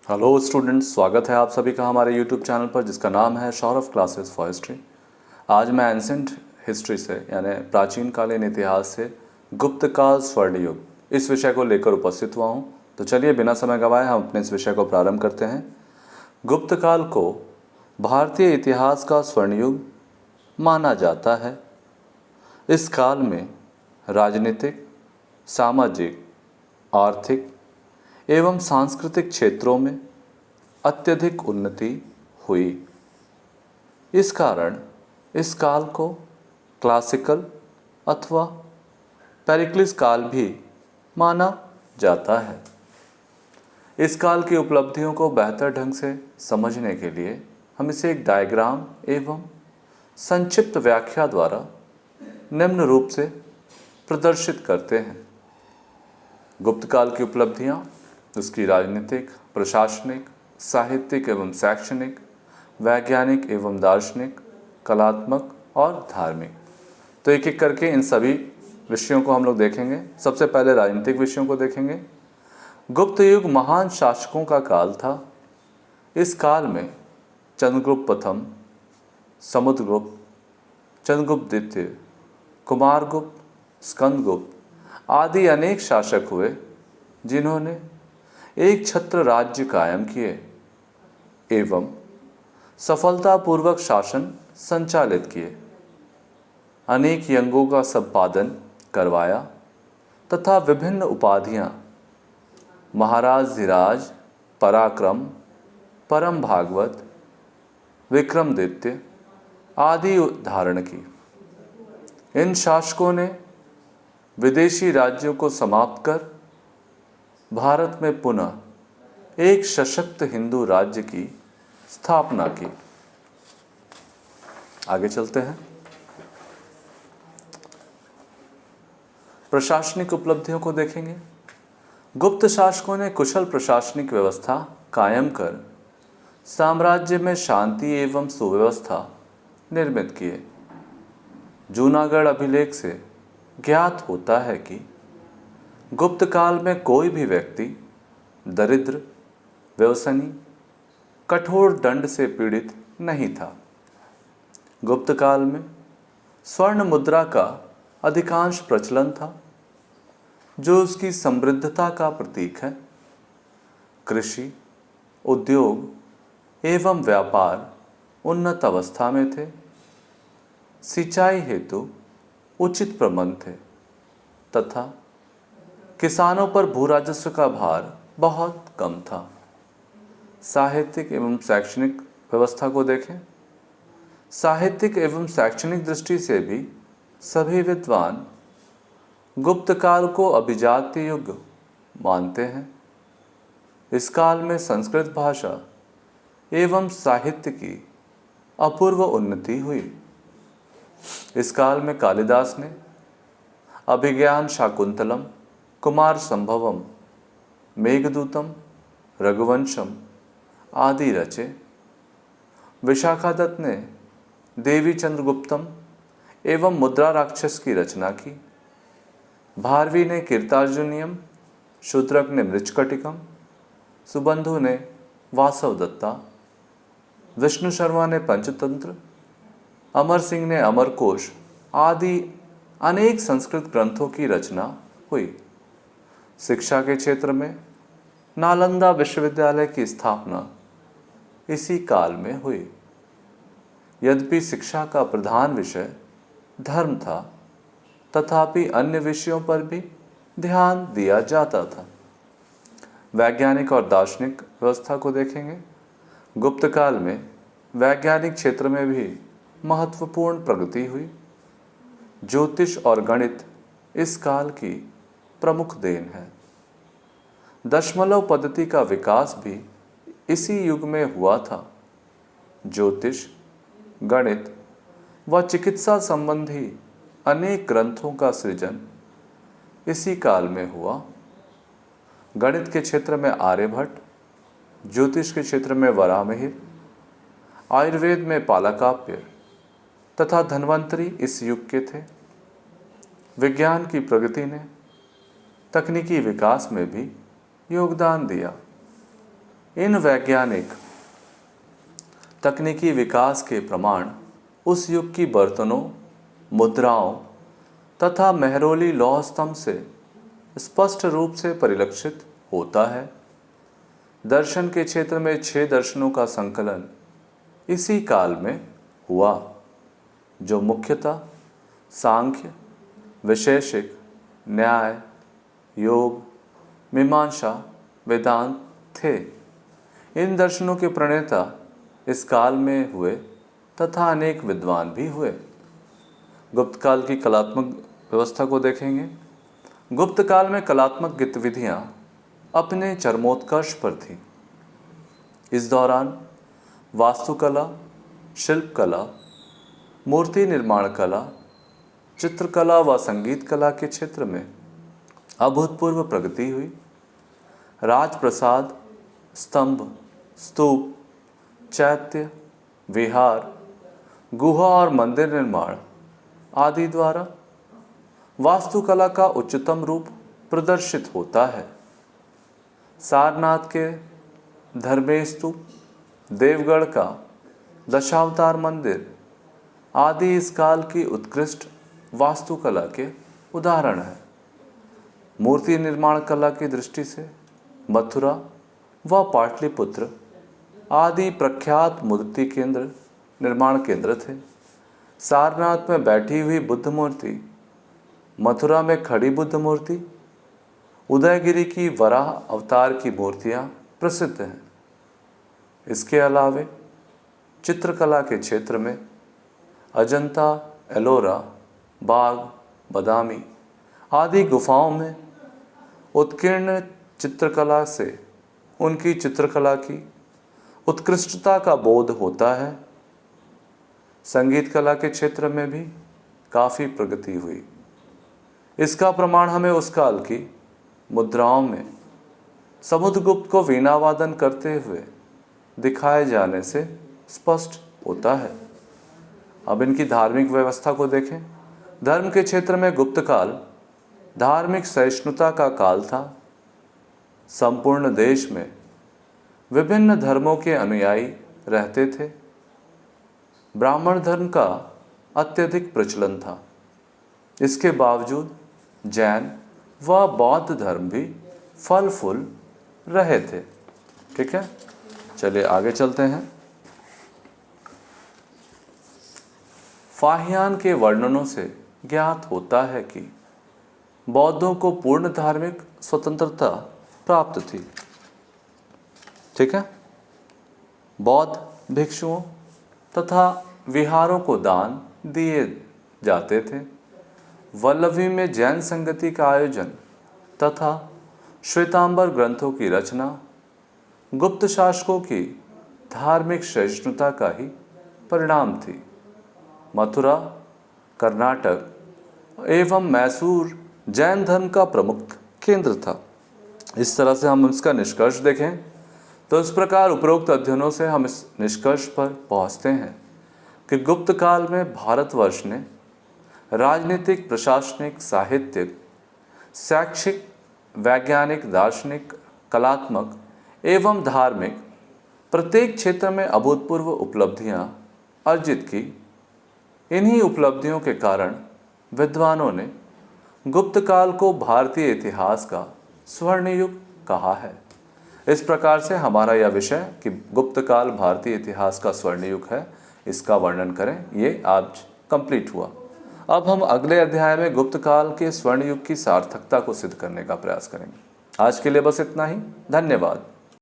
Hello students, स्वागत है आप सभी का हमारे यूट्यूब चैनल पर जिसका नाम है सौरभ क्लासेस फॉर हिस्ट्री। आज मैं एंसेंट हिस्ट्री से यानी प्राचीन कालीन इतिहास से गुप्त काल स्वर्ण युग इस विषय को लेकर उपस्थित हुआ हूँ। तो चलिए बिना समय गंवाए हम अपने इस विषय को प्रारंभ करते हैं। गुप्त काल को भारतीय इतिहास का स्वर्ण युग माना जाता है। इस काल में राजनीतिक, सामाजिक, आर्थिक एवं सांस्कृतिक क्षेत्रों में अत्यधिक उन्नति हुई। इस कारण इस काल को क्लासिकल अथवा पेरिक्लिस काल भी माना जाता है। इस काल की उपलब्धियों को बेहतर ढंग से समझने के लिए हम इसे एक डायग्राम एवं संक्षिप्त व्याख्या द्वारा निम्न रूप से प्रदर्शित करते हैं। गुप्त काल की उपलब्धियां उसकी राजनीतिक, प्रशासनिक, साहित्यिक एवं शैक्षणिक, वैज्ञानिक एवं दार्शनिक, कलात्मक और धार्मिक। तो एक एक करके इन सभी विषयों को हम लोग देखेंगे। सबसे पहले राजनीतिक विषयों को देखेंगे। गुप्त युग महान शासकों का काल था। इस काल में चंद्रगुप्त प्रथम, समुद्रगुप्त, चंद्रगुप्त द्वितीय, कुमारगुप्त, स्कंदगुप्त आदि अनेक शासक हुए जिन्होंने एक छत्र राज्य कायम किए एवं सफलतापूर्वक शासन संचालित किए, अनेक यज्ञों का संपादन करवाया तथा विभिन्न उपाधियां महाराज, पराक्रम, परम भागवत, विक्रमादित्य आदि धारण की। इन शासकों ने विदेशी राज्यों को समाप्त कर भारत में पुनः एक सशक्त हिंदू राज्य की स्थापना की। आगे चलते हैं। प्रशासनिक उपलब्धियों को देखेंगे। गुप्त शासकों ने कुशल प्रशासनिक व्यवस्था कायम कर साम्राज्य में शांति एवं सुव्यवस्था निर्मित किए। जूनागढ़ अभिलेख से ज्ञात होता है कि गुप्त काल में कोई भी व्यक्ति दरिद्र, व्यसनी, कठोर दंड से पीड़ित नहीं था। गुप्त काल में स्वर्ण मुद्रा का अधिकांश प्रचलन था, जो उसकी समृद्धता का प्रतीक है। कृषि, उद्योग एवं व्यापार उन्नत अवस्था में थे। सिंचाई हेतु उचित प्रबंध थे तथा किसानों पर भू राजस्व का भार बहुत कम था। साहित्यिक एवं शैक्षणिक व्यवस्था को देखें। साहित्यिक एवं शैक्षणिक दृष्टि से भी सभी विद्वान गुप्त काल को अभिजात्य युग मानते हैं। इस काल में संस्कृत भाषा एवं साहित्य की अपूर्व उन्नति हुई। इस काल में कालिदास ने अभिज्ञान शाकुंतलम, कुमार संभवम, मेघदूतम, रघुवंशम आदि रचे। विशाखादत्त ने देवी चंद्रगुप्तम एवं मुद्रा राक्षस की रचना की। भारवी ने कीर्तार्जुनियम, शूद्रक ने मृच्छकटिकम, सुबंधु ने वासवदत्ता, विष्णु शर्मा ने पंचतंत्र, अमर सिंह ने अमरकोश आदि अनेक संस्कृत ग्रंथों की रचना हुई। शिक्षा के क्षेत्र में नालंदा विश्वविद्यालय की स्थापना इसी काल में हुई। यद्यपि शिक्षा का प्रधान विषय धर्म था, तथापि अन्य विषयों पर भी ध्यान दिया जाता था। वैज्ञानिक और दार्शनिक व्यवस्था को देखेंगे। गुप्त काल में वैज्ञानिक क्षेत्र में भी महत्वपूर्ण प्रगति हुई। ज्योतिष और गणित इस काल की प्रमुख देन है। दशमलव पद्धति का विकास भी इसी युग में हुआ था। ज्योतिष, गणित व चिकित्सा संबंधी अनेक ग्रंथों का सृजन इसी काल में हुआ। गणित के क्षेत्र में आर्यभट्ट, ज्योतिष के क्षेत्र में वराहमिहिर, आयुर्वेद में पालाकाप्य तथा धन्वंतरी इस युग के थे। विज्ञान की प्रगति ने तकनीकी विकास में भी योगदान दिया। इन वैज्ञानिक तकनीकी विकास के प्रमाण उस युग की बर्तनों, मुद्राओं तथा मेहरौली लौह स्तंभ से स्पष्ट रूप से परिलक्षित होता है। दर्शन के क्षेत्र में 6 दर्शनों का संकलन इसी काल में हुआ, जो मुख्यतः सांख्य, वैशेषिक, न्याय, योग, मीमांसा, वेदांत थे। इन दर्शनों के प्रणेता इस काल में हुए तथा अनेक विद्वान भी हुए। गुप्त काल की कलात्मक व्यवस्था को देखेंगे। गुप्त काल में कलात्मक गतिविधियां अपने चरमोत्कर्ष पर थीं। इस दौरान वास्तुकला, शिल्पकला, मूर्ति निर्माण कला, चित्रकला व संगीत कला के क्षेत्र में अभूतपूर्व प्रगति हुई। राजप्रसाद, स्तंभ, स्तूप, चैत्य, विहार, गुहा और मंदिर निर्माण आदि द्वारा वास्तुकला का उच्चतम रूप प्रदर्शित होता है। सारनाथ के धर्मेश स्तूप, देवगढ़ का दशावतार मंदिर आदि इस काल की उत्कृष्ट वास्तुकला के उदाहरण हैं। मूर्ति निर्माण कला की दृष्टि से मथुरा व पाटलिपुत्र आदि प्रख्यात मूर्ति केंद्र निर्माण केंद्र थे। सारनाथ में बैठी हुई बुद्ध मूर्ति, मथुरा में खड़ी बुद्ध मूर्ति, उदयगिरी की वराह अवतार की मूर्तियां प्रसिद्ध हैं। इसके अलावे चित्रकला के क्षेत्र में अजंता, एलोरा, बाग, बादामी आदि गुफाओं में उत्कीर्ण चित्रकला से उनकी चित्रकला की उत्कृष्टता का बोध होता है। संगीत कला के क्षेत्र में भी काफ़ी प्रगति हुई। इसका प्रमाण हमें उस काल की मुद्राओं में समुद्रगुप्त को वीणा वादन करते हुए दिखाए जाने से स्पष्ट होता है। अब इनकी धार्मिक व्यवस्था को देखें। धर्म के क्षेत्र में गुप्त काल धार्मिक सहिष्णुता का काल था। संपूर्ण देश में विभिन्न धर्मों के अनुयायी रहते थे। ब्राह्मण धर्म का अत्यधिक प्रचलन था। इसके बावजूद जैन व बौद्ध धर्म भी फल फूल रहे थे। ठीक है, चलिए आगे चलते हैं। फाहियान के वर्णनों से ज्ञात होता है कि बौद्धों को पूर्ण धार्मिक स्वतंत्रता प्राप्त थी। ठीक है, बौद्ध भिक्षुओं तथा विहारों को दान दिए जाते थे। वल्लभी में जैन संगति का आयोजन तथा श्वेतांबर ग्रंथों की रचना गुप्त शासकों की धार्मिक सहिष्णुता का ही परिणाम थी। मथुरा, कर्नाटक एवं मैसूर जैन धर्म का प्रमुख केंद्र था। इस तरह से हम इसका निष्कर्ष देखें तो इस प्रकार उपरोक्त अध्ययनों से हम इस निष्कर्ष पर पहुंचते हैं कि गुप्त काल में भारतवर्ष ने राजनीतिक, प्रशासनिक, साहित्यिक, शैक्षिक, वैज्ञानिक, दार्शनिक, कलात्मक एवं धार्मिक प्रत्येक क्षेत्र में अभूतपूर्व उपलब्धियां अर्जित की। इन्हीं उपलब्धियों के कारण विद्वानों ने गुप्त काल को भारतीय इतिहास का स्वर्ण युग कहा है। इस प्रकार से हमारा यह विषय कि गुप्त काल भारतीय इतिहास का स्वर्ण युग है, इसका वर्णन करें, ये आज कंप्लीट हुआ। अब हम अगले अध्याय में गुप्त काल के स्वर्ण युग की सार्थकता को सिद्ध करने का प्रयास करेंगे। आज के लिए बस इतना ही। धन्यवाद।